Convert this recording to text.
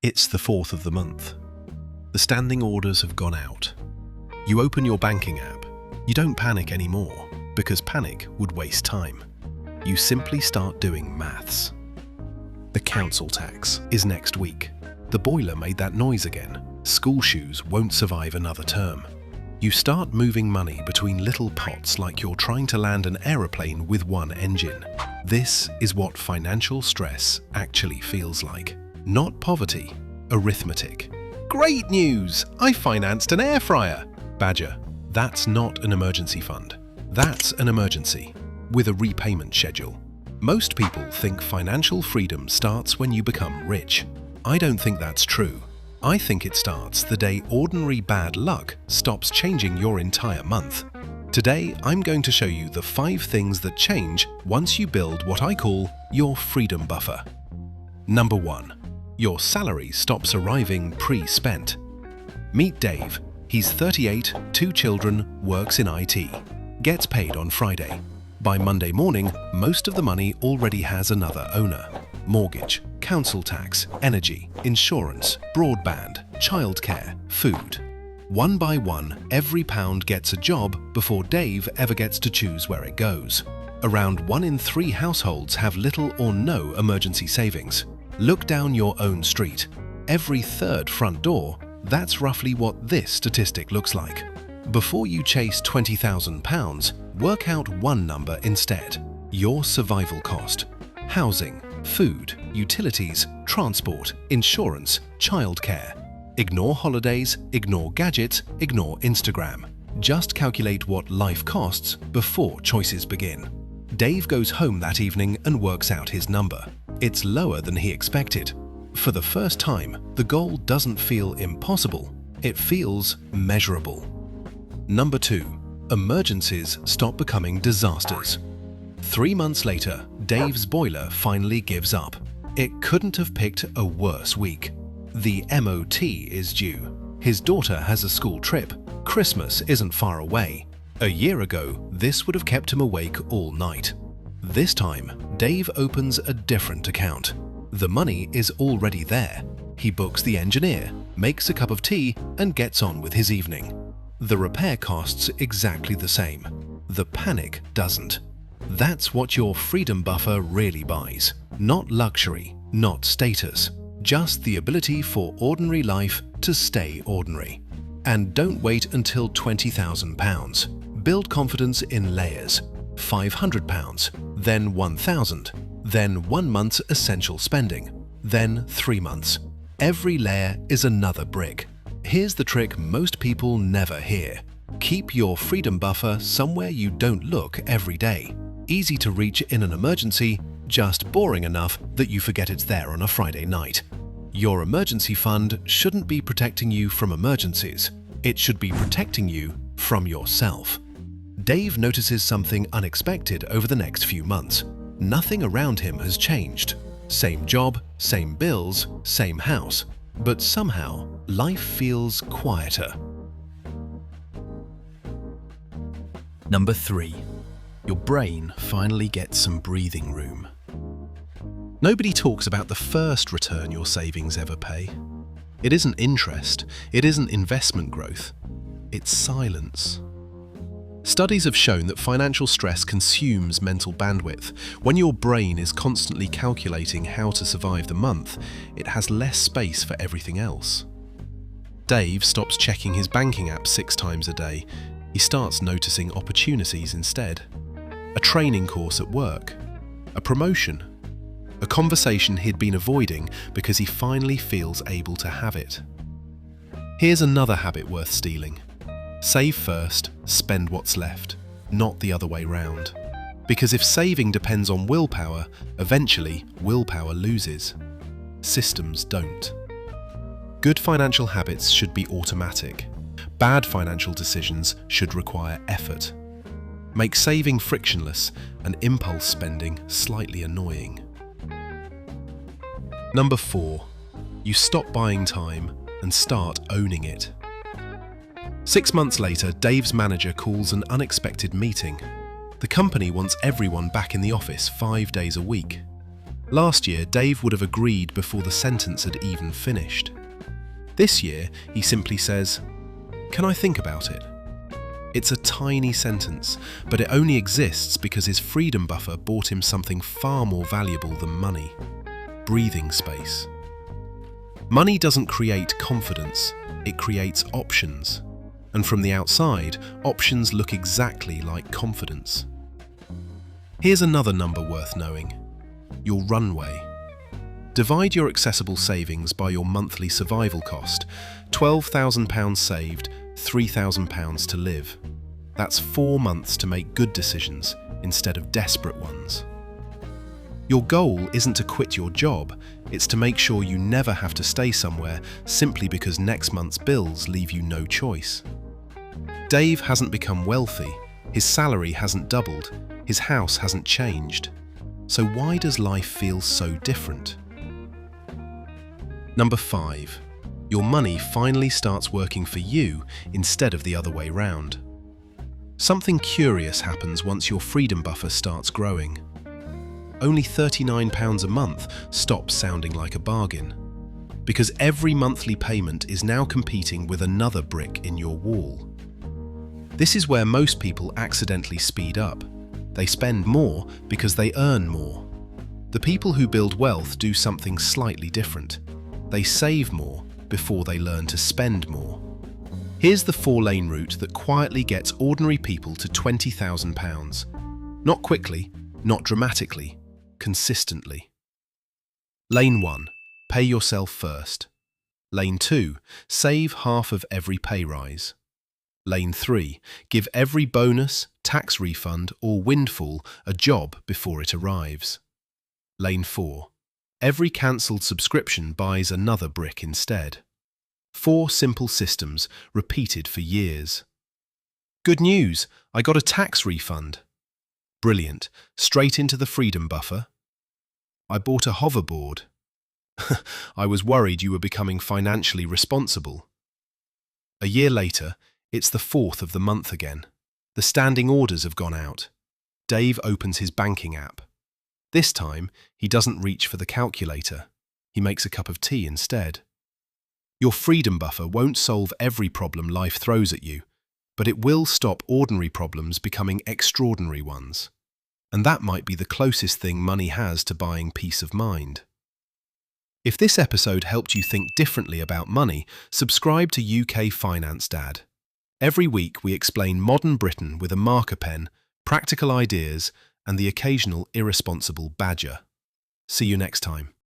It's the 4th of the month. The standing orders have gone out. You open your banking app. You don't panic anymore, because panic would waste time. You simply start doing maths. The council tax is next week. The boiler made that noise again. School shoes won't survive another term. You start moving money between little pots like you're trying to land an aeroplane with one engine. This is what financial stress actually feels like. Not poverty, arithmetic. Great news! I financed an air fryer! Badger, that's not an emergency fund. That's an emergency, with a repayment schedule. Most people think financial freedom starts when you become rich. I don't think that's true. I think it starts the day ordinary bad luck stops changing your entire month. Today, I'm going to show you the 5 things that change once you build what I call your freedom buffer. Number 1. Your salary stops arriving pre-spent. Meet Dave. He's 38, 2 children, works in IT. Gets paid on Friday. By Monday morning, most of the money already has another owner. Mortgage, council tax, energy, insurance, broadband, childcare, food. One by one, every pound gets a job before Dave ever gets to choose where it goes. Around 1 in 3 households have little or no emergency savings. Look down your own street. Every 3rd front door, that's roughly what this statistic looks like. Before you chase £20,000, work out one number instead. Your survival cost. Housing, food, utilities, transport, insurance, childcare. Ignore holidays, ignore gadgets, ignore Instagram. Just calculate what life costs before choices begin. Dave goes home that evening and works out his number. It's lower than he expected. For the first time, the goal doesn't feel impossible. It feels measurable. Number 2. Emergencies stop becoming disasters. 3 months later, Dave's boiler finally gives up. It couldn't have picked a worse week. The MOT is due. His daughter has a school trip. Christmas isn't far away. A year ago, this would have kept him awake all night. This time, Dave opens a different account. The money is already there. He books the engineer, makes a cup of tea, and gets on with his evening. The repair costs exactly the same. The panic doesn't. That's what your freedom buffer really buys. Not luxury, not status, just the ability for ordinary life to stay ordinary. And don't wait until £20,000. Build confidence in layers. £500, then £1,000, then 1 month's essential spending, then 3 months. Every layer is another brick. Here's the trick most people never hear. Keep your freedom buffer somewhere you don't look every day. Easy to reach in an emergency, just boring enough that you forget it's there on a Friday night. Your emergency fund shouldn't be protecting you from emergencies. It should be protecting you from yourself. Dave notices something unexpected over the next few months. Nothing around him has changed. Same job, same bills, same house. But somehow, life feels quieter. Number 3. Your brain finally gets some breathing room. Nobody talks about the first return your savings ever pay. It isn't interest, it isn't investment growth, it's silence. Studies have shown that financial stress consumes mental bandwidth. When your brain is constantly calculating how to survive the month, it has less space for everything else. Dave stops checking his banking app 6 times a day. He starts noticing opportunities instead. A training course at work, a promotion, a conversation he'd been avoiding because he finally feels able to have it. Here's another habit worth stealing. Save first, spend what's left, not the other way round. Because if saving depends on willpower, eventually willpower loses. Systems don't. Good financial habits should be automatic. Bad financial decisions should require effort. Make saving frictionless and impulse spending slightly annoying. Number 4. You stop buying time and start owning it. 6 months later, Dave's manager calls an unexpected meeting. The company wants everyone back in the office 5 days a week. Last year, Dave would have agreed before the sentence had even finished. This year, he simply says, "Can I think about it?" It's a tiny sentence, but it only exists because his freedom buffer bought him something far more valuable than money: breathing space. Money doesn't create confidence, it creates options. And from the outside, options look exactly like confidence. Here's another number worth knowing: your runway. Divide your accessible savings by your monthly survival cost. £12,000 saved, £3,000 to live. That's 4 months to make good decisions instead of desperate ones. Your goal isn't to quit your job, it's to make sure you never have to stay somewhere simply because next month's bills leave you no choice. Dave hasn't become wealthy, his salary hasn't doubled, his house hasn't changed. So why does life feel so different? Number 5. Your money finally starts working for you instead of the other way round. Something curious happens once your freedom buffer starts growing. Only £39 a month stops sounding like a bargain, because every monthly payment is now competing with another brick in your wall. This is where most people accidentally speed up. They spend more because they earn more. The people who build wealth do something slightly different. They save more before they learn to spend more. Here's the 4-lane route that quietly gets ordinary people to £20,000. Not quickly, not dramatically, consistently. Lane 1. Pay yourself first. Lane 2. Save half of every pay rise. Lane 3. Give every bonus, tax refund or windfall a job before it arrives. Lane 4. Every cancelled subscription buys another brick instead. 4 simple systems repeated for years. Good news! I got a tax refund. Brilliant. Straight into the freedom buffer. I bought a hoverboard. I was worried you were becoming financially responsible. A year later, it's the 4th of the month again. The standing orders have gone out. Dave opens his banking app. This time, he doesn't reach for the calculator. He makes a cup of tea instead. Your freedom buffer won't solve every problem life throws at you, but it will stop ordinary problems becoming extraordinary ones. And that might be the closest thing money has to buying peace of mind. If this episode helped you think differently about money, subscribe to UK Finance Dad. Every week we explain modern Britain with a marker pen, practical ideas, and the occasional irresponsible badger. See you next time.